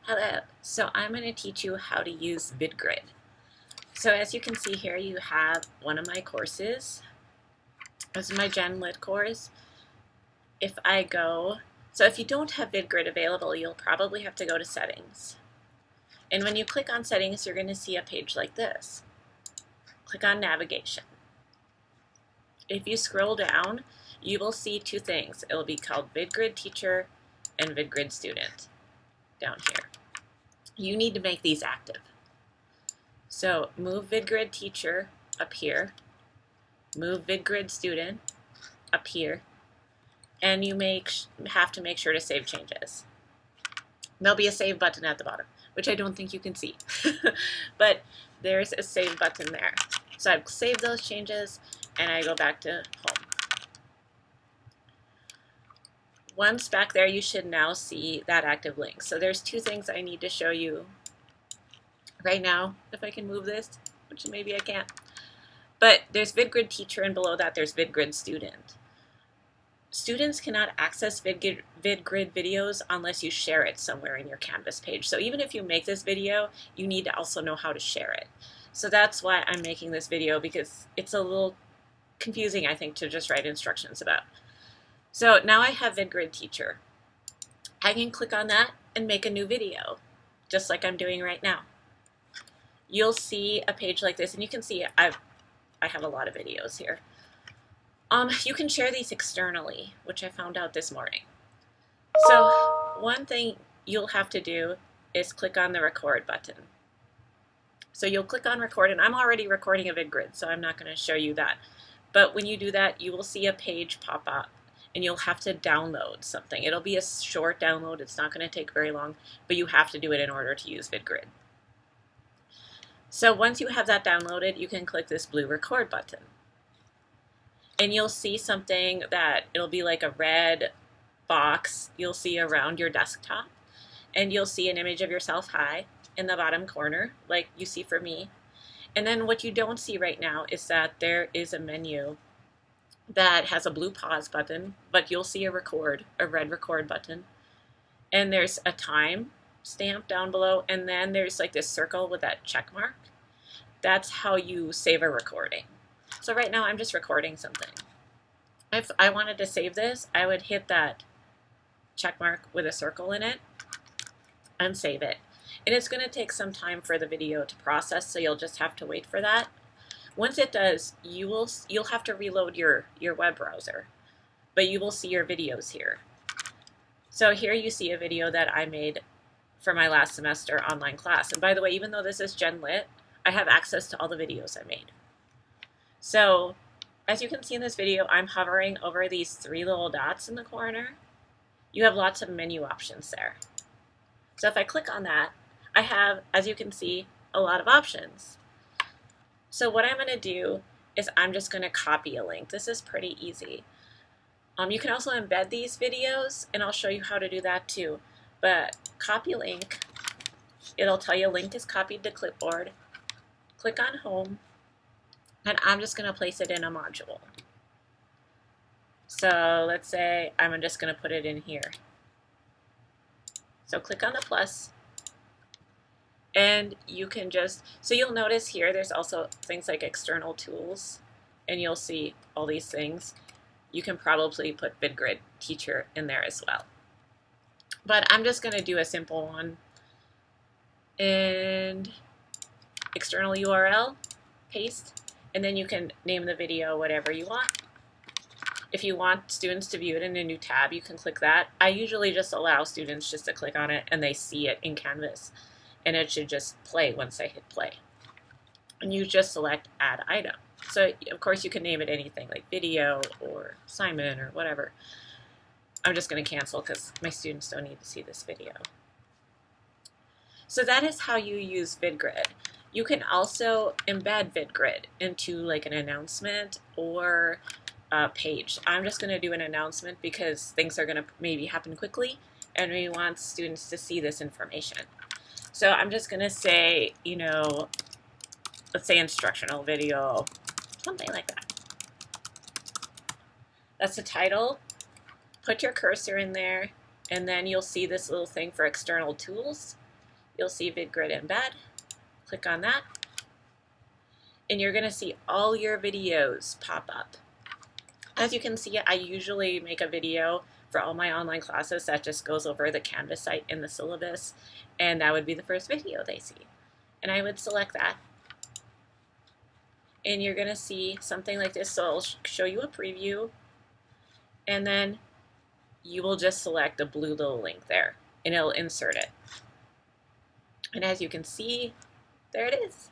Hello, so I'm going to teach you how to use VidGrid. So as you can see here, you have one of my courses. This is my Gen Lit course. If you don't have VidGrid available, you'll probably have to go to Settings. And when you click on Settings, you're going to see a page like this. Click on Navigation. If you scroll down, you will see two things. It will be called VidGrid Teacher and VidGrid Student down here. You need to make these active. So move VidGrid Teacher up here, move VidGrid Student up here, and you have to make sure to save changes. There'll be a save button at the bottom, which I don't think you can see, but there's a save button there. So I've saved those changes and I go back to home. Once back there, you should now see that active link. So there's two things I need to show you right now, if I can move this, which maybe I can't. But there's VidGrid Teacher, and below that there's VidGrid Student. Students cannot access VidGrid videos unless you share it somewhere in your Canvas page. So even if you make this video, you need to also know how to share it. So that's why I'm making this video, because it's a little confusing, I think, to just write instructions about. So now I have VidGrid Teacher. I can click on that and make a new video, just like I'm doing right now. You'll see a page like this, and you can see I have a lot of videos here. You can share these externally, which I found out this morning. So one thing you'll have to do is click on the record button. So you'll click on record, and I'm already recording a VidGrid, so I'm not going to show you that. But when you do that, you will see a page pop up, and you'll have to download something. It'll be a short download. It's not going to take very long, but you have to do it in order to use VidGrid. So once you have that downloaded, you can click this blue record button. And you'll see something that it'll be like a red box you'll see around your desktop. And you'll see an image of yourself high in the bottom corner, like you see for me. And then what you don't see right now is that there is a menu that has a blue pause button, but you'll see a red record button. And there's a time stamp down below, and then there's like this circle with that check mark. That's how you save a recording. So right now I'm just recording something. If I wanted to save this, I would hit that check mark with a circle in it and save it. And it's going to take some time for the video to process, so you'll just have to wait for that. Once it does, you'll have to reload your web browser, but you will see your videos here. So here you see a video that I made for my last semester online class. And by the way, even though this is Gen Lit, I have access to all the videos I made. So as you can see in this video, I'm hovering over these three little dots in the corner. You have lots of menu options there. So if I click on that, I have, as you can see, a lot of options. So what I'm going to do is I'm just going to copy a link. This is pretty easy. You can also embed these videos, and I'll show you how to do that too. But copy link, it'll tell you link is copied to clipboard. Click on home, and I'm just going to place it in a module. So let's say I'm just going to put it in here. So click on the plus, and you can just, so you'll notice here there's also things like external tools, and you'll see all these things. You can probably put VidGrid Teacher in there as well. But I'm just going to do a simple one. And external URL, paste, and then you can name the video whatever you want. If you want students to view it in a new tab, you can click that. I usually just allow students just to click on it and they see it in Canvas, and it should just play once I hit play. And you just select add item. So of course you can name it anything like video or assignment or whatever. I'm just going to cancel because my students don't need to see this video. So that is how you use VidGrid. You can also embed VidGrid into like an announcement or a page. I'm just going to do an announcement because things are going to maybe happen quickly and we want students to see this information. So I'm just going to say, you know, let's say instructional video, something like that. That's the title. Put your cursor in there, and then you'll see this little thing for external tools. you'll see VidGrid embed. Click on that, and you're going to see all your videos pop up. As you can see, I usually make a video for all my online classes that just goes over the Canvas site in the syllabus, and that would be the first video they see. And I would select that, and you're going to see something like this. So I'll show you a preview, and then you will just select the blue little link there, and it'll insert it. And as you can see, there it is.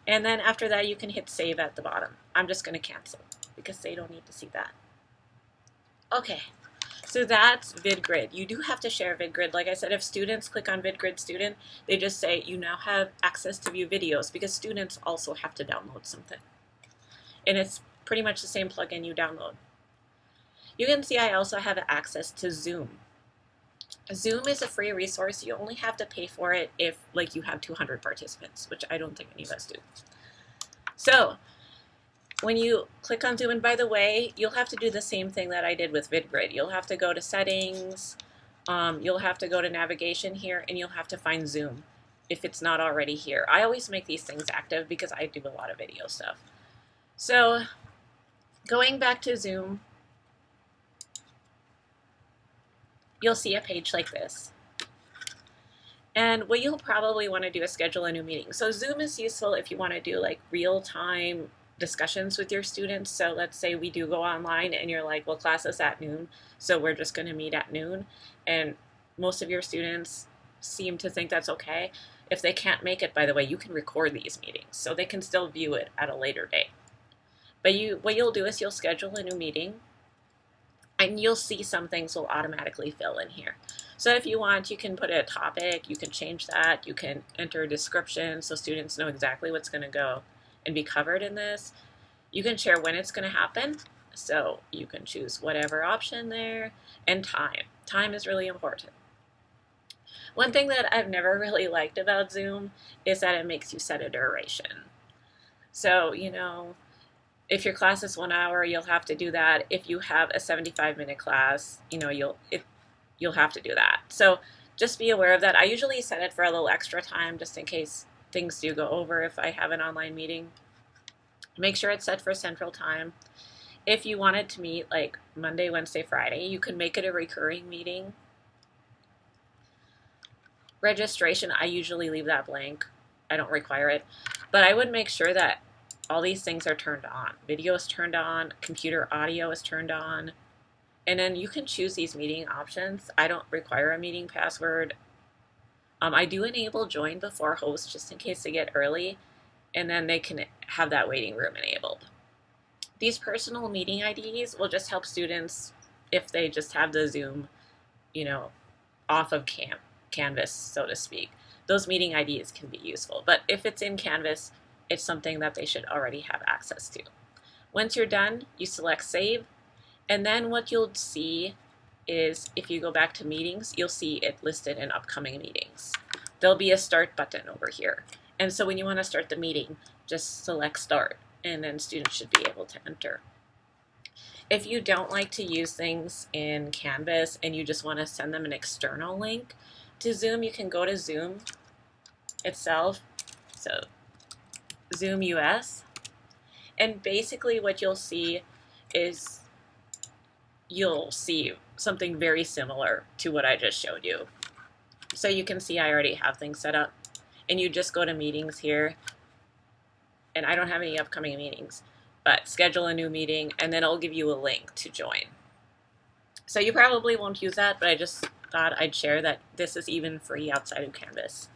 And then after that, you can hit save at the bottom. I'm just going to cancel because they don't need to see that. Okay, so that's VidGrid. You do have to share VidGrid. Like I said, if students click on VidGrid Student, they just say you now have access to view videos, because students also have to download something. And it's pretty much the same plugin you download. You can see I also have access to Zoom. Zoom is a free resource. You only have to pay for it if you have 200 participants, which I don't think any of us do. So when you click on Zoom, and by the way, you'll have to do the same thing that I did with VidGrid. You'll have to go to settings, you'll have to go to navigation here, and you'll have to find Zoom if it's not already here. I always make these things active because I do a lot of video stuff. So going back to Zoom, you'll see a page like this. And what you'll probably want to do is schedule a new meeting. So Zoom is useful if you want to do real-time discussions with your students. So let's say we do go online and you're like, well, class is at noon, so we're just going to meet at noon. And most of your students seem to think that's okay. If they can't make it, by the way, you can record these meetings, so they can still view it at a later date. But what you'll do is you'll schedule a new meeting, and you'll see some things will automatically fill in here. So if you want, you can put a topic, you can change that, you can enter a description so students know exactly what's going to go and be covered in this. You can share when it's going to happen, so you can choose whatever option there, and time. Time is really important. One thing that I've never really liked about Zoom is that it makes you set a duration. So, if your class is 1 hour, you'll have to do that. If you have a 75-minute class, you'll have to do that. So just be aware of that. I usually set it for a little extra time just in case things do go over if I have an online meeting. Make sure it's set for Central Time. If you wanted to meet Monday, Wednesday, Friday, you can make it a recurring meeting. Registration, I usually leave that blank. I don't require it. But I would make sure that all these things are turned on. Video is turned on, computer audio is turned on, and then you can choose these meeting options. I don't require a meeting password. I do enable join before host just in case they get early, and then they can have that waiting room enabled. These personal meeting IDs will just help students if they just have the Zoom, off of Canvas, so to speak. Those meeting IDs can be useful, but if it's in Canvas, it's something that they should already have access to. Once you're done, you select save, and then what you'll see is if you go back to meetings, you'll see it listed in upcoming meetings. There'll be a start button over here. And so when you want to start the meeting, just select start, and then students should be able to enter. If you don't like to use things in Canvas and you just want to send them an external link to Zoom, you can go to Zoom itself. So Zoom US, and basically what you'll see is you'll see something very similar to what I just showed you. So you can see I already have things set up, and you just go to meetings here, and I don't have any upcoming meetings, but schedule a new meeting, and then it'll give you a link to join. So you probably won't use that, but I just thought I'd share that this is even free outside of Canvas.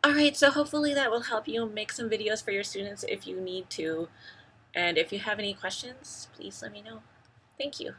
Alright, so hopefully that will help you make some videos for your students if you need to. And if you have any questions, please let me know. Thank you.